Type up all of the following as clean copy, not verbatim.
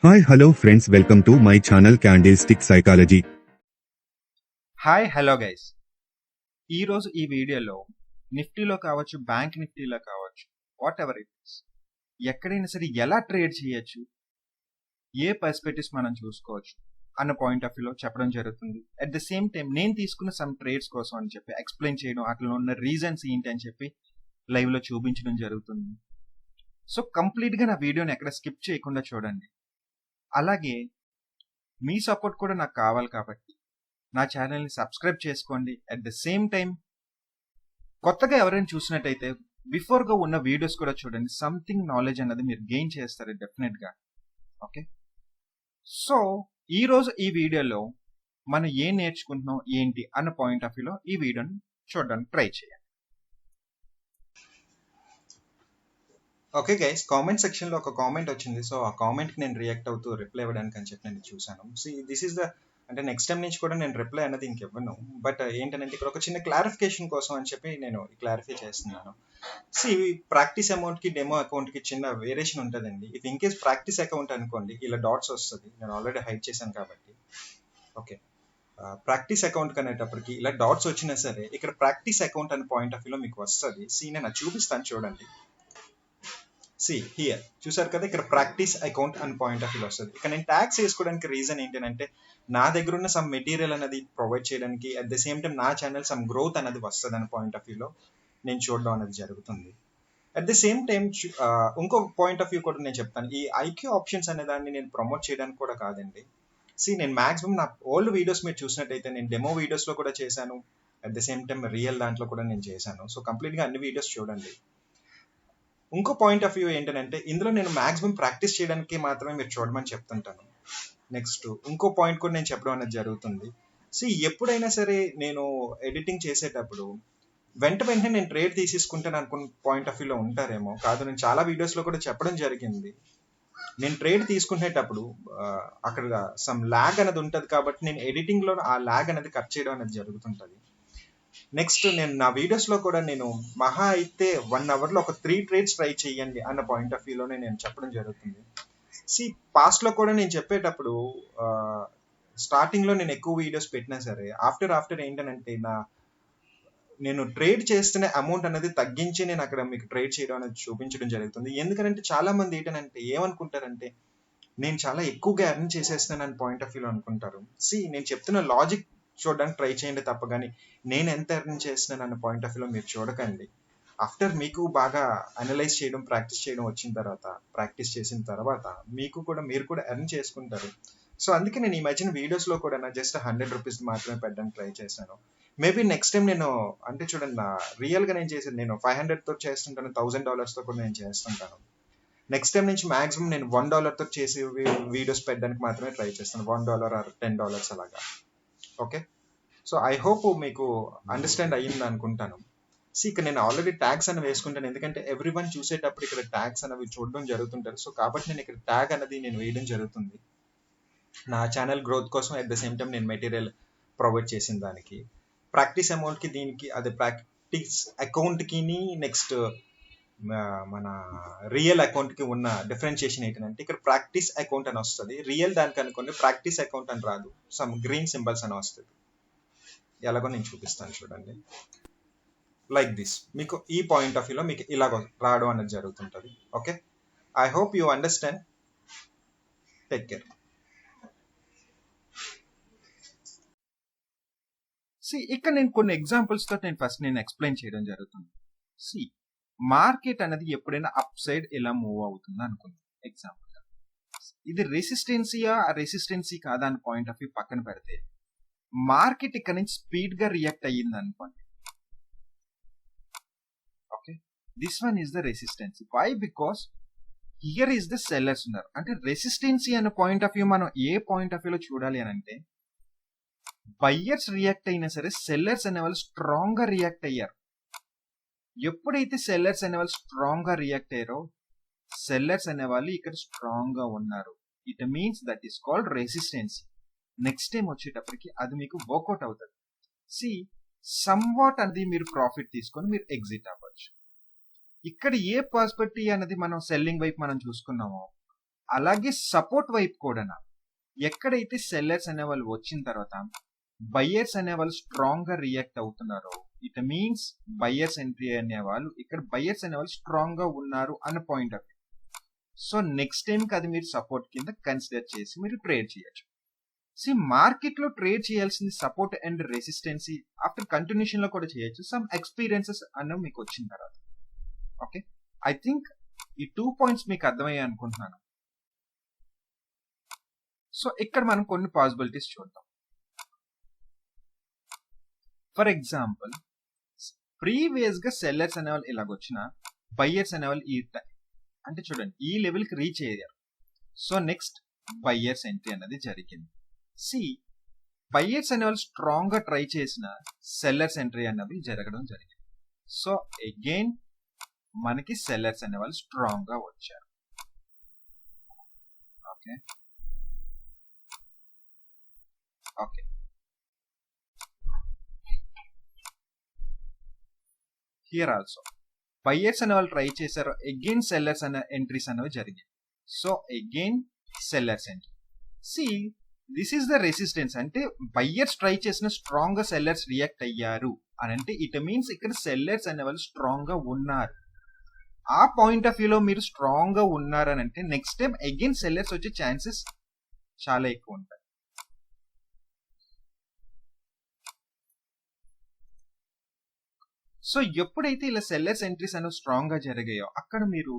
Hi, hello friends, welcome to my channel Candlestick Psychology. Hi hello guys. ఈరోజు ఈ వీడియోలో నిఫ్టీలో కావచ్చు, బ్యాంక్ నిఫ్టీలో కావచ్చు, వాట్ ఎవర్ ఇట్ ఇస్, ఎక్కడైనా సరే ఎలా ట్రేడ్ చేయొచ్చు, ఏ పర్స్పెక్టివ్స్ మనం చూసుకోవచ్చు అన్న పాయింట్ ఆఫ్ వ్యూలో చెప్పడం జరుగుతుంది. అట్ ద సేమ్ టైం నేను తీసుకున్న సమ్ ట్రేడ్స్ కోసం అని చెప్పి ఎక్స్ప్లెయిన్ చేయడం, అట్లా ఉన్న రీజన్స్ ఏంటి అని చెప్పి లైవ్లో చూపించడం జరుగుతుంది. సో కంప్లీట్గా నా వీడియోని ఎక్కడ స్కిప్ చేయకుండా చూడండి. అలాగే మీ సపోర్ట్ కూడా నాకు కావాలి కాబట్టి నా ఛానల్ని సబ్స్క్రైబ్ చేసుకోండి. అట్ ద సేమ్ టైం కొత్తగా ఎవరైనా చూసినట్టయితే బిఫోర్గా ఉన్న వీడియోస్ కూడా చూడండి. సంథింగ్ నాలెడ్జ్ అన్నది మీరు గెయిన్ చేస్తారు డెఫినెట్గా. ఓకే, సో ఈరోజు ఈ వీడియోలో మనం ఏం నేర్చుకుంటున్నాం ఏంటి అన్న పాయింట్ ఆఫ్ వ్యూలో ఈ వీడియోని చూడడానికి ట్రై చేయండి. ఓకే గైస్, కామెంట్ సెక్షన్లో ఒక కామెంట్ వచ్చింది. సో ఆ కామెంట్కి నేను రియాక్ట్ అవుతూ రిప్లై ఇవ్వడానికి అని చెప్పి నేను చూశాను. దిస్ ఈస్ ద అంటే నెక్స్ట్ టైం నుంచి కూడా నేను రిప్లై అనేది ఇంకివ్వను. బట్ ఏంటంటే ఇక్కడ ఒక చిన్న క్లారిఫికేషన్ కోసం అని చెప్పి నేను క్లారిఫై చేస్తున్నాను. ప్రాక్టీస్ అమౌంట్కి డెమో అకౌంట్కి చిన్న వేరియేషన్ ఉంటుందండి. If in case practice account అనుకోండి, ఇలా డాట్స్ వస్తుంది. నేను ఆల్రెడీ హైడ్ చేశాను కాబట్టి. ఓకే, ప్రాక్టీస్ అకౌంట్ కనేటప్పటికి ఇలా డాట్స్ వచ్చినా సరే ఇక్కడ ప్రాక్టీస్ అకౌంట్ అనే పాయింట్ ఆఫ్ వ్యూలో మీకు వస్తుంది. నేను చూపిస్తాను చూడండి. హియర్ చూసారు కదా, ఇక్కడ ప్రాక్టీస్ అకౌంట్ అని పాయింట్ ఆఫ్ వ్యూ వస్తుంది. ఇక్కడ నేను ట్యాక్స్ వేసుకోవడానికి రీజన్ ఏంటంటే నా దగ్గర ఉన్న సమ్ మెటీరియల్ అనేది ప్రొవైడ్ చేయడానికి, అట్ ద సేమ్ టైం నా ఛానల్ సమ్ గ్రోత్ అనేది వస్తుంది అనే పాయింట్ ఆఫ్ వ్యూలో నేను చూడడం అనేది జరుగుతుంది. అట్ ద సేమ్ టైం ఇంకొక పాయింట్ ఆఫ్ వ్యూ కూడా నేను చెప్తాను. ఈ ఐక్యూ ఆప్షన్స్ అనే దాన్ని నేను ప్రమోట్ చేయడానికి కూడా కాదండి. నేను మాక్సిమం నా ఓల్డ్ వీడియోస్ మీరు చూసినట్టయితే నేను డెమో వీడియోస్లో కూడా చేశాను. At the same time real దాంట్లో కూడా నేను చేశాను. సో కంప్లీట్గా అన్ని వీడియోస్ చూడండి. ఇంకో పాయింట్ ఆఫ్ వ్యూ ఏంటంటే ఇందులో నేను మాక్సిమం ప్రాక్టీస్ చేయడానికి మాత్రమే మీరు చూడమని చెప్తుంటాను. నెక్స్ట్ ఇంకో పాయింట్ కూడా నేను చెప్పడం అనేది జరుగుతుంది. ఎప్పుడైనా సరే నేను ఎడిటింగ్ చేసేటప్పుడు వెంటనే నేను ట్రేడ్ తీసేసుకుంటాను అనుకున్న పాయింట్ ఆఫ్ వ్యూలో ఉంటారేమో. కాదు, నేను చాలా వీడియోస్లో కూడా చెప్పడం జరిగింది. నేను ట్రేడ్ తీసుకునేటప్పుడు అక్కడ సమ్ ల్యాగ్ అనేది ఉంటుంది కాబట్టి నేను ఎడిటింగ్లో ఆ ల్యాగ్ అనేది కట్ చేయడం అనేది జరుగుతుంటుంది. నెక్స్ట్ నేను నా వీడియోస్లో కూడా నేను మహా అయితే 1 అవర్లో ఒక 3 ట్రేడ్స్ ట్రై చేయండి అన్న పాయింట్ ఆఫ్ వ్యూలోనే నేను చెప్పడం జరుగుతుంది. పాస్ట్లో కూడా నేను చెప్పేటప్పుడు స్టార్టింగ్లో నేను ఎక్కువ వీడియోస్ పెట్టినా సరే ఆఫ్టర్ ఏంటంటే నేను ట్రేడ్ చేస్తున్న అమౌంట్ అనేది తగ్గించి నేను అక్కడ మీకు ట్రేడ్ చేయడం అనేది చూపించడం జరుగుతుంది. ఎందుకంటే చాలా మంది ఏంటంటే ఏమనుకుంటారంటే నేను చాలా ఎక్కువగా ఎర్న్ చేసేస్తాను అని పాయింట్ ఆఫ్ వ్యూలో అనుకుంటారు. నేను చెప్తున్న లాజిక్ చూడడానికి ట్రై చేయండి తప్ప కానీ నేను ఎంత ఎర్న్ చేస్తున్నాను అన్న పాయింట్ ఆఫ్ వ్యూలో మీరు చూడకండి. ఆఫ్టర్ మీకు బాగా అనలైజ్ చేయడం, ప్రాక్టీస్ చేయడం వచ్చిన తర్వాత, ప్రాక్టీస్ చేసిన తర్వాత మీరు కూడా ఎర్న్ చేసుకుంటారు. సో అందుకే నేను ఈ మధ్యన వీడియోస్లో కూడా జస్ట్ 100 రూపీస్ మాత్రమే పెట్టడానికి ట్రై చేశాను. మేబీ నెక్స్ట్ టైం నేను అంటే చూడండి, రియల్గా నేను చేసేది నేను 500తో చేస్తుంటాను, $1000తో కూడా నేను చేస్తుంటాను. నెక్స్ట్ టైం నుంచి మాక్సిమం నేను $1తో చేసి వీడియోస్ పెట్టడానికి మాత్రమే ట్రై చేస్తాను. $1 ఆర్ $10 అలాగా. ఓకే, సో ఐ హోప్ మీకు అండర్స్టాండ్ అయ్యింది అనుకుంటాను. ఇక్కడ నేను ఆల్రెడీ ట్యాగ్స్ అని వేసుకుంటాను, ఎందుకంటే ఎవ్రీ వన్ చూసేటప్పుడు ఇక్కడ ట్యాగ్స్ అనేవి చూడడం జరుగుతుంటారు. సో కాబట్టి నేను ఇక్కడ ట్యాగ్ అనేది నేను వేయడం జరుగుతుంది నా ఛానల్ గ్రోత్ కోసం. అట్ ద సేమ్ టైం నేను మెటీరియల్ ప్రొవైడ్ చేసిన దానికి ప్రాక్టీస్ అమౌంట్కి దీనికి అదే ప్రాక్టీస్ అకౌంట్కి నెక్స్ట్ మన రియల్ అకౌంట్కి ఉన్న డిఫరెన్షియేషన్ ఏంటంటే ఇక్కడ ప్రాక్టీస్ అకౌంట్ అని వస్తుంది, రియల్ దానికి అనుకోండి ప్రాక్టీస్ అకౌంట్ అని రాదు, సమ్ గ్రీన్ సింబల్స్ అని వస్తుంది. ఎలాగో నేను చూపిస్తాను చూడండి. లైక్ దిస్ మీకు ఈ పాయింట్ ఆఫ్ వ్యూలో మీకు ఇలాగ రావడం అనేది జరుగుతుంటుంది. Okay, I hope you understand. Take care. ఇక్కడ నేను కొన్ని ఎగ్జాంపుల్స్ తో నేను ఎక్స్ప్లెయిన్ చేయడం జరుగుతుంది. మార్కెట్ అనేది ఎప్పుడైనా అప్ సైడ్ ఇలా మూవ్ అవుతుంది అనుకుంది. ఎగ్జాంపుల్ ఇది రెసిస్టెన్సీ కాదా అని పాయింట్ ఆఫ్ వ్యూ పక్కన పెడితే మార్కెట్ ఇక్కడ నుంచి స్పీడ్ గా రియాక్ట్ అయ్యింది అనుకోండి. Okay, this one is the resistance. Why? Because here is the sellers ఉన్నారు. అంటే రెసిస్టెన్సీ అనే పాయింట్ ఆఫ్ వ్యూ మనం ఏ పాయింట్ ఆఫ్ వ్యూలో చూడాలి అని అంటే బయ్యర్స్ రియాక్ట్ అయినా సరే సెల్లర్స్ అనే వాళ్ళు స్ట్రాంగ్ గా రియాక్ట్ అయ్యారు. ఎప్పుడైతే సెల్లర్స్ అనే వాళ్ళు స్ట్రాంగ్ గా రియాక్ట్ అయ్యారో సెల్లర్స్ అనే వాళ్ళు ఇక్కడ స్ట్రాంగ్ గా ఉన్నారు. It means that is called resistancy. Next time వచ్చేటప్పటికి అది మీకు వర్కౌట్ అవుతుంది. సమ్వాట్ అనేది మీరు ప్రాఫిట్ తీసుకొని మీరు ఎగ్జిట్ అవ్వచ్చు. ఇక్కడ ఏ పర్స్పెక్టివ్ అనేది మనం సెల్లింగ్ వైపు మనం చూసుకున్నామో అలాగే సపోర్ట్ వైపు కూడా ఎక్కడైతే సెల్లర్స్ అనే వాళ్ళు వచ్చిన తర్వాత బయ్యర్స్ అనే వాళ్ళు స్ట్రాంగ్ గా రియాక్ట్ అవుతున్నారో ఇట్ మీన్స్ బయ్యర్స్ ఎంట్రీ అనే వాళ్ళు ఇక్కడ బయ్యర్స్ అనే వాళ్ళు స్ట్రాంగ్ గా ఉన్నారు అన్న point of view. So next time కి అది మీరు సపోర్ట్ కింద కన్సిడర్ చేసి మీరు ట్రేడ్ చేయొచ్చు. మార్కెట్ లో ట్రేడ్ చేయాల్సింది support and resistancy after continuation లో కూడా చేయొచ్చు, సమ్ ఎక్స్పీరియన్సెస్ అన్నవి మీకు వచ్చిన తర్వాత. ఓకే, ఐ థింక్ ఈ 2 పాయింట్స్ మీకు అర్థమయ్యాయి అనుకుంటున్నాను. సో ఇక్కడ మనం కొన్ని పాసిబిలిటీస్ చూద్దాం. ఫర్ ఎగ్జాంపుల్, ప్రీవియస్ గా సెల్లర్స్ అనేవాళ్ళు ఇలాగొచ్చిన బయ్యర్స్ అనేవాళ్ళు ఈ అంటే చూడండి ఈ లెవెల్ కి రీచ్ అయ్యారు. సో నెక్స్ట్ బయ్యర్స్ ఎంట్రీ అనేది జరిగింది. బయ్యర్స్ అనేవాళ్ళు స్ట్రాంగ్ గా ట్రై చేసిన సెల్లర్స్ ఎంట్రీ అన్నది జరగడం జరిగింది. సో అగైన్ మనకి సెల్లర్స్ అనేవాళ్ళు స్ట్రాంగ్ గా వచ్చారు. Okay okay here also buyers అనే వాళ్ళు ట్రై చేశారు, అగైన్ సెల్లర్స్ అనే ఎంట్రీస్ అనేవి జరిగాయి. So again sellers entry. This is the resistance, అంటే బయ్యర్స్ ట్రై చేసిన స్ట్రాంగ్ గా సెల్లర్స్ రియాక్ట్ అయ్యారు అని అంటే ఇట్ మీన్స్ ఇక్కడ సెల్లర్స్ అనే వాళ్ళు స్ట్రాంగ్ గా ఉన్నారు. ఆ పాయింట్ ఆఫ్ వ్యూలో మీరు స్ట్రాంగ్ గా ఉన్నారని అంటే నెక్స్ట్ టైం అగైన్ సెల్లర్స్ వచ్చే ఛాన్సెస్ చాలా ఎక్కువ ఉంటాయి. సో ఎప్పుడైతే ఇలా సెల్లర్స్ ఎంట్రీస్ అనేవి స్ట్రాంగ్ గా జరిగాయో అక్కడ మీరు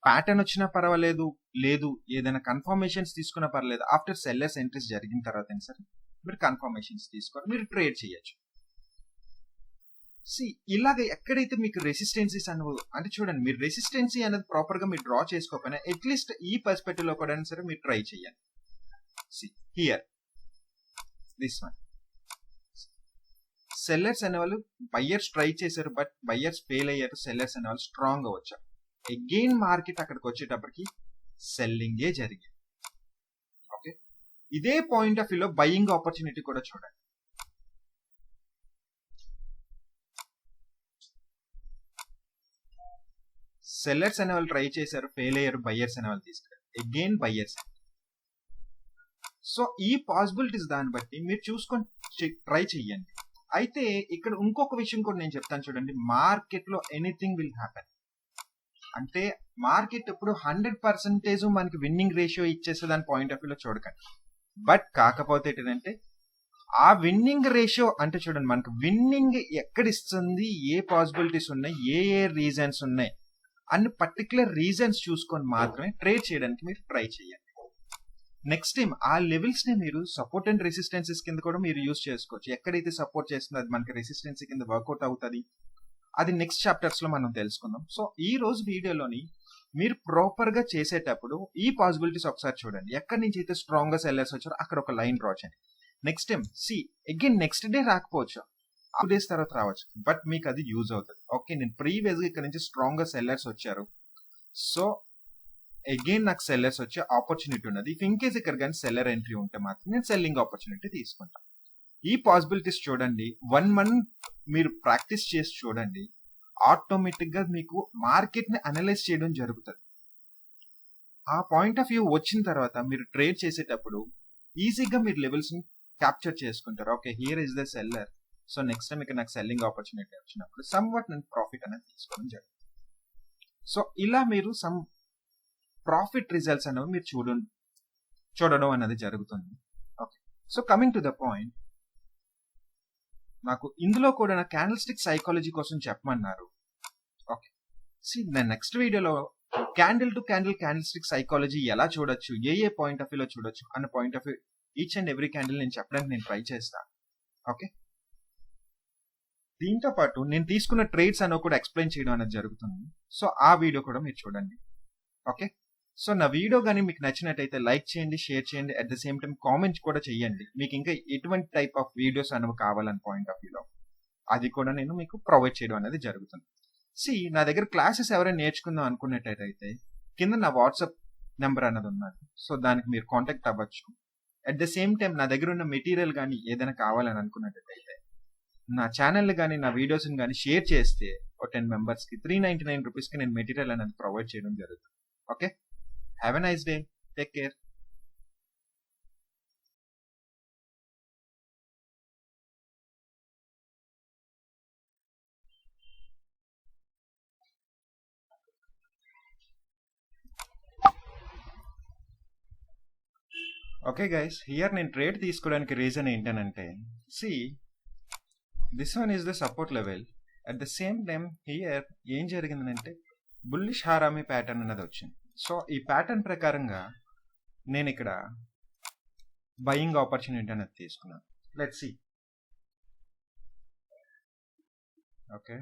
ప్యాటర్న్ వచ్చినా పర్వాలేదు, లేదు ఏదైనా కన్ఫర్మేషన్స్ తీసుకున్నా పర్లేదు, ఆఫ్టర్ సెల్లర్స్ ఎంట్రీస్ జరిగిన తర్వాత సరే మీరు కన్ఫర్మేషన్స్ తీసుకొని మీరు ట్రేడ్ చేయొచ్చు. ఇలాగ ఎక్కడైతే మీకు రెసిస్టెన్సీస్ అనేవి అంటే చూడండి, మీరు రెసిస్టెన్సీ అనేది ప్రాపర్ గా మీరు డ్రా చేసుకోకపోయినా అట్లీస్ట్ ఈ పర్స్పెక్టివ్ లో కూడా సరే మీరు ట్రై చేయండి. హియర్ దిస్ వన్ సెల్లర్స్ అనేవాళ్ళు బయ్యర్స్ ట్రై చేశారు, బట్ బయ్యర్స్ ఫెయిల్ అయ్యారు, సెల్లర్స్ అనేవాళ్ళు స్ట్రాంగ్ గా వచ్చారు. అగైన్ మార్కెట్ అక్కడికి వచ్చేటప్పటికి సెల్లింగే జరిగింది. ఓకే, ఇదే పాయింట్ ఆఫ్ వ్యూలో బయింగ్ ఆపర్చునిటీ కూడా చూడండి. సెల్లర్స్ అనే వాళ్ళు ట్రై చేశారు, ఫెయిల్ అయ్యారు, బయ్యర్స్ అనే వాళ్ళు తీసుకున్నారు, అగైన్ బయ్యర్స్. సో ఈ పాసిబిలిటీస్ దాన్ని బట్టి మీరు చూసుకొని ట్రై చెయ్యండి. అయితే ఇక్కడ ఇంకొక విషయం కూడా నేను చెప్తాను చూడండి, మార్కెట్ లో ఎనీథింగ్ విల్ హ్యాపెన్. అంటే మార్కెట్ ఇప్పుడు 100% మనకి విన్నింగ్ రేషియో ఇచ్చేస్తే దాని పాయింట్ ఆఫ్ వ్యూలో చూడకండి. బట్ కాకపోతే ఏంటంటే ఆ విన్నింగ్ రేషియో అంటే చూడండి మనకు విన్నింగ్ ఎక్కడిస్తుంది, ఏ పాసిబిలిటీస్ ఉన్నాయి, ఏ రీజన్స్ ఉన్నాయి అన్ని పర్టికులర్ రీజన్స్ చూసుకొని మాత్రమే ట్రేడ్ చేయడానికి మీరు ట్రై చేయండి. నెక్స్ట్ టైం ఆ లెవెల్స్ ని మీరు సపోర్ట్ అండ్ రెసిస్టెన్సెస్ కింద కూడా మీరు యూజ్ చేసుకోవచ్చు. ఎక్కడైతే సపోర్ట్ చేస్తుందో అది మనకి రెసిస్టెన్స్ కింద వర్కౌట్ అవుతుంది, అది నెక్స్ట్ చాప్టర్స్ లో మనం తెలుసుకుందాం. సో ఈ రోజు వీడియోలోని మీరు ప్రాపర్ గా చేసేటప్పుడు ఈ పాసిబిలిటీస్ ఒకసారి చూడండి. ఎక్కడి నుంచి అయితే స్ట్రాంగ్ గా సెల్లర్స్ వచ్చారో అక్కడ ఒక లైన్ డ్రా చేయండి. Next time again next day రాకపోవచ్చు, 2 days తర్వాత రావచ్చు, బట్ మీకు అది యూజ్ అవుతుంది. ఓకే, నేను ప్రీవియస్ గా ఇక్కడ నుంచి స్ట్రాంగ్ గా సెల్లర్స్ వచ్చారు, సో అగైన్ నాకు సెల్లర్స్ వచ్చే ఆపర్చునిటీ ఉన్నది. ఇఫ్ ఇన్ కేస్ ఇక్కడ కానీ సెల్లర్ ఎంట్రీ ఉంటే మాత్రం నేను సెల్లింగ్ ఆపర్చునిటీ తీసుకుంటాను. ఈ పాసిబిలిటీస్ చూడండి, 1 month మీరు ప్రాక్టీస్ చేసి చూడండి, ఆటోమేటిక్ గా మీకు మార్కెట్ ని అనలైజ్ చేయడం జరుగుతుంది. ఆ పాయింట్ ఆఫ్ వ్యూ వచ్చిన తర్వాత మీరు ట్రేడ్ చేసేటప్పుడు ఈజీగా మీరు లెవెల్స్ ని క్యాప్చర్ చేసుకుంటారు. Okay, here is the seller, so next time ఇక్కడ నాకు సెల్లింగ్ ఆపర్చునిటీ వచ్చినప్పుడు సమ్ వాట్ నేను ప్రాఫిట్ అనేది తీసుకోవడం జరుగుతుంది. సో ఇలా మీరు సమ్ ప్రాఫిట్ రిజల్ట్స్ అనేవి మీరు చూడడం అనేది జరుగుతుంది. Okay, so coming to the point, నాకు ఇందులో కూడా నా క్యాండిల్స్టిక్ సైకాలజీ కోసం చెప్పమన్నారు. ఓకే, నేను నెక్స్ట్ వీడియోలో candle to candle candlestick psychology ఎలా చూడొచ్చు, ఏ పాయింట్ ఆఫ్ వ్యూలో చూడొచ్చు అన్న point of view each and every candle నేను చెప్పడానికి నేను ట్రై చేస్తాను. ఓకే, దీంతో పాటు నేను తీసుకున్న ట్రేడ్స్ అనేవి కూడా ఎక్స్ప్లెయిన్ చేయడం అనేది జరుగుతుంది. సో ఆ వీడియో కూడా మీరు చూడండి. ఓకే, సో నా వీడియో కానీ మీకు నచ్చినట్టయితే లైక్ చేయండి, షేర్ చేయండి, at the same time comment కూడా చేయండి. మీకు ఇంకా ఎటువంటి టైప్ ఆఫ్ వీడియోస్ అనేవి కావాలని పాయింట్ ఆఫ్ వ్యూలో అది కూడా నేను మీకు ప్రొవైడ్ చేయడం అనేది జరుగుతుంది. నా దగ్గర క్లాసెస్ ఎవరైనా నేర్చుకుందాం అనుకున్నట్టయితే కింద నా వాట్సాప్ నెంబర్ అన్నది ఉన్నది, సో దానికి మీరు కాంటాక్ట్ అవ్వచ్చు. అట్ ద సేమ్ టైం నా దగ్గర ఉన్న మెటీరియల్ కానీ ఏదైనా కావాలని అనుకున్నట్టయితే నా ఛానల్ కానీ నా వీడియోస్ కానీ షేర్ చేస్తే ఒక 10 members కి 399 rupees కి నేను మెటీరియల్ అనేది ప్రొవైడ్ చేయడం జరుగుతుంది. Okay, have a nice day. Take care. Okay guys, here నేను ట్రేడ్ తీసుకోవడానికి రీజన్ ఏంటనంటే, see this one is the support level. At the same time here ఏం జరిగిందంటే బుల్లిష్ హారామీ ప్యాటర్న్ అనేది వచ్చింది. సో ఈ ప్యాటర్న్ ప్రకారంగా నేను ఇక్కడ బయింగ్ ఆపర్చునిటీ అనేది తీసుకున్నాను. Let's see. Okay,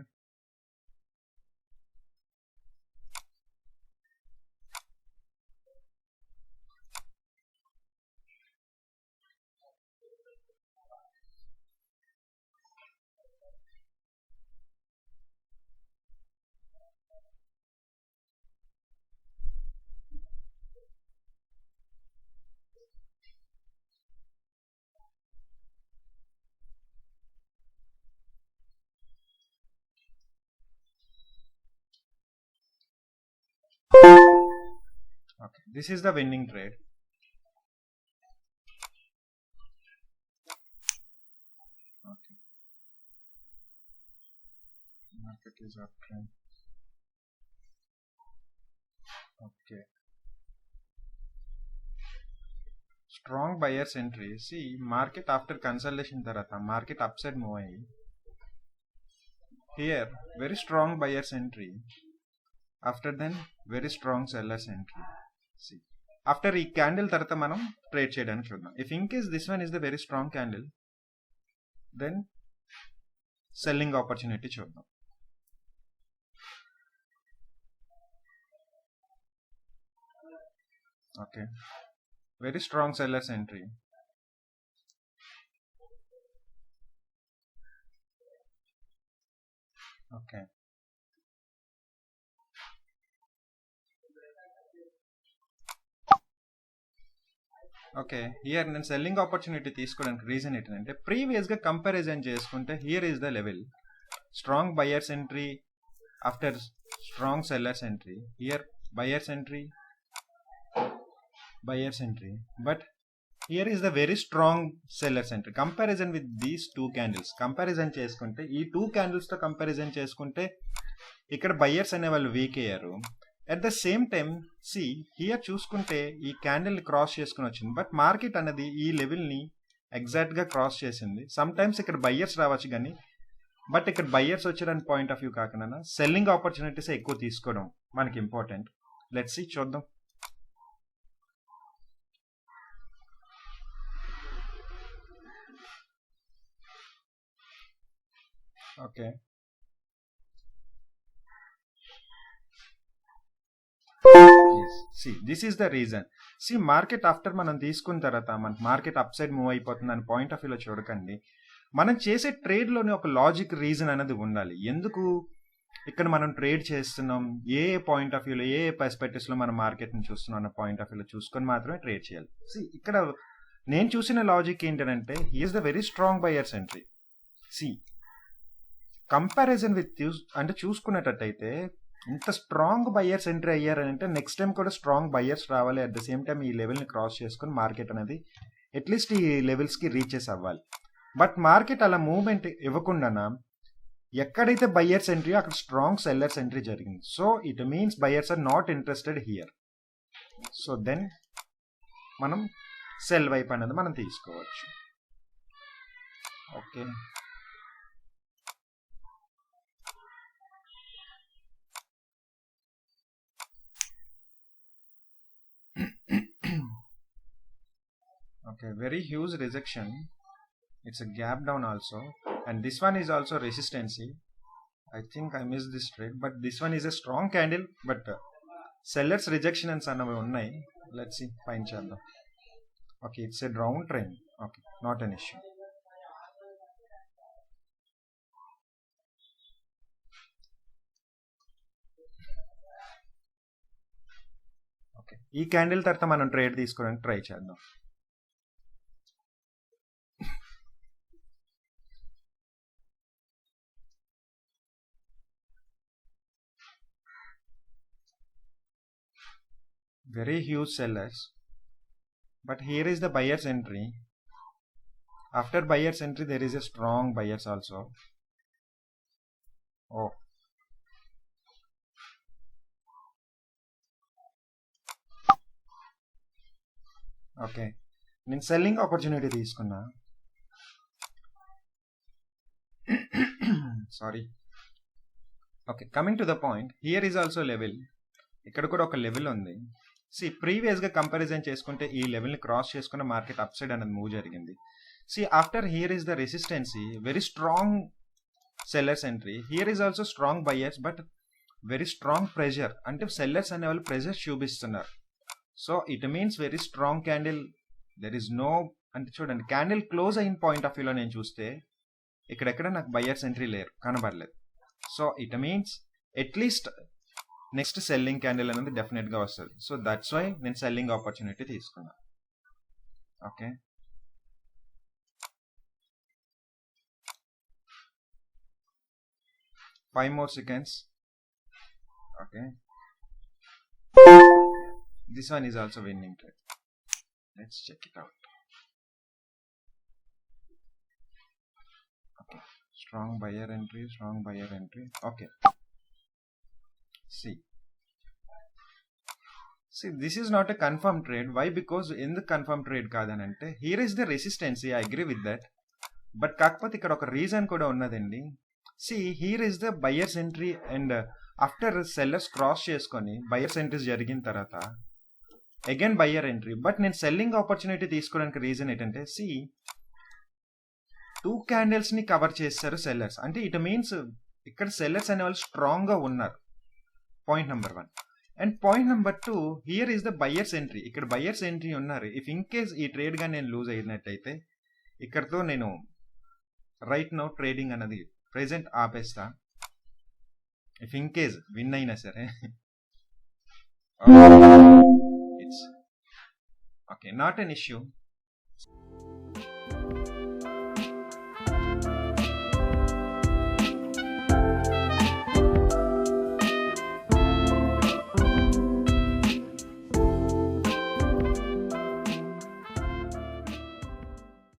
okay, this is the winning trade. Okay, market is uptrend. Okay, strong buyers entry. See, market after consolidation tarata market upside move ayi, here very strong buyers entry, after then very strong sellers entry. See, after ఈ candle తర్వాత మనం trade చేయడానికి చూద్దాం. If in case this one is the very strong candle, then selling opportunity చూద్దాం. Okay, very strong sellers entry. Okay, okay, here నేను selling opportunity తీసుకోవడానికి reason ఏంటంటే, ప్రీవియస్గా కంపారిజన్ చేసుకుంటే here is the level strong buyers entry after strong sellers entry. Here buyers entry, buyers entry, but here is the very strong sellers entry. Comparison with these two candles comparison చేసుకుంటే, ఈ two క్యాండిల్స్తో comparison చేసుకుంటే ఇక్కడ buyers అనే వాళ్ళు week అయ్యారు. At the same time see here చూసుకుంటే ఈ క్యాండిల్ని cross చేసుకుని వచ్చింది, బట్ మార్కెట్ అనేది ఈ లెవెల్ని ఎగ్జాక్ట్గా క్రాస్ చేసింది. సమ్ టైమ్స్ ఇక్కడ బయ్యర్స్ రావచ్చు కానీ, బట్ ఇక్కడ బయ్యర్స్ వచ్చారని పాయింట్ ఆఫ్ వ్యూ కాకుండా సెల్లింగ్ ఆపర్చునిటీస్ ఎక్కువ తీసుకోవడం మనకి ఇంపార్టెంట్. లెట్స్ సి, చూద్దాం. Okay, see this is the reason. See market after మనం తీసుకున్న తర్వాత మన మార్కెట్ అప్ సైడ్ మూవ్ అయిపోతుంది అని పాయింట్ ఆఫ్ వ్యూలో చూడకండి. మనం చేసే ట్రేడ్లోనే ఒక లాజిక్ రీజన్ అనేది ఉండాలి. ఎందుకు ఇక్కడ మనం ట్రేడ్ చేస్తున్నాం, ఏ పాయింట్ ఆఫ్ వ్యూలో ఏ పర్స్పెక్టివ్స్లో మనం మార్కెట్ని చూస్తున్నాం అన్న పాయింట్ ఆఫ్ వ్యూలో చూసుకొని మాత్రమే ట్రేడ్ చేయాలి. సి ఇక్కడ నేను చూసిన లాజిక్ ఏంటంటే, he is the very strong buyers entry. See comparison with అంటే చూసుకునేటట్టయితే ఇంత స్ట్రాంగ్ బయర్స్ ఎంట్రీ అయ్యారని అంటే నెక్స్ట్ టైం కూడా స్ట్రాంగ్ బయర్స్ రావాలి. అట్ ద సేమ్ టైం ఈ లెవెల్ని క్రాస్ చేసుకుని మార్కెట్ అనేది అట్లీస్ట్ ఈ లెవెల్స్కి రీచెస్ అవ్వాలి. బట్ మార్కెట్ అలా మూవ్మెంట్ ఇవ్వకుండా ఎక్కడైతే బయర్స్ ఎంట్రీ అక్కడ స్ట్రాంగ్ సెల్లర్స్ ఎంట్రీ జరిగింది. So it means buyers are not interested here. So then మనం సెల్ వైపు అనేది మనం తీసుకోవచ్చు. Okay, okay, very huge rejection. It's a gap down also, and this one is also resistance. I think I missed this trade, but this one is a strong candle, but sellers rejection and some unnai. Let's see, fine channel. Okay, it's a round trend. Okay, not an issue. Okay, ఈ candle తర్వాత మనం trade తీసుకోవడానికి try చేద్దాం. very huge sellers, but here is the buyer's entry. After buyer's entry there is a strong buyers also. Oh, okay, నేను selling opportunity తీసుకున్నా. Sorry. Okay, coming to the point, here is also level. ఇక్కడ కూడా ఒక level ఉంది. ప్రీవియస్గా comparison చేసుకుంటే ఈ లెవెల్ని క్రాస్ చేసుకున్న మార్కెట్ అప్ సైడ్ అనేది మూవ్ జరిగింది. After here is the resistance, very strong sellers entry. Here is also strong buyers, but very strong pressure. అంటే సెల్లర్స్ అనే వాళ్ళు ప్రెషర్ చూపిస్తున్నారు. So it means very strong candle. There is no, అంటే చూడండి, candle close అయిన point of వ్యూలో నేను చూస్తే ఇక్కడెక్కడ నాకు బయర్స్ ఎంట్రీ లేరు, కనబడలేదు. So it means at least next selling candle అనేది డెఫినెట్గా వస్తుంది. సో దట్స్ వై నేను సెల్లింగ్ ఆపర్చునిటీ తీసుకున్నా. Okay, five more seconds. Okay, this one is also winning trade. Let's check it out. Okay, strong buyer entry, strong buyer entry. Okay, see, this is not a confirmed trade. Why? Because in the confirmed trade kadanante, here is the resistance. I agree with that, but కాకపోతే ఇక్కడ ఒక reason కూడా ఉన్నదండి. here is the buyer's entry, and after sellers cross చేసుకొని buyer's entries జరిగిన తర్వాత again buyer entry. But నేను selling opportunity తీసుకోవడానికి రీజన్ ఏంటంటే, టూ క్యాండిల్స్ ని కవర్ చేస్తారు సెల్లర్స్. అంటే ఇట్ మీన్స్ ఇక్కడ సెల్లర్స్ అనే వాళ్ళు స్ట్రాంగ్ గా ఉన్నారు, point number 1. And point number 2, here is the buyers entry. ఇక్కడ బయ్యర్స్ ఎంట్రీ ఉన్నారు. ఇఫ్ ఇన్ కేస్ ఈ ట్రేడ్ గా నేను లూజ్ అయినట్టయితే ఇక్కడతో నేను రైట్ నౌ ట్రేడింగ్ అన్నది ప్రెసెంట్ ఆపేస్తా. ఇఫ్ ఇన్ కేస్ విన్ అయినా సరే, it's okay, not an issue.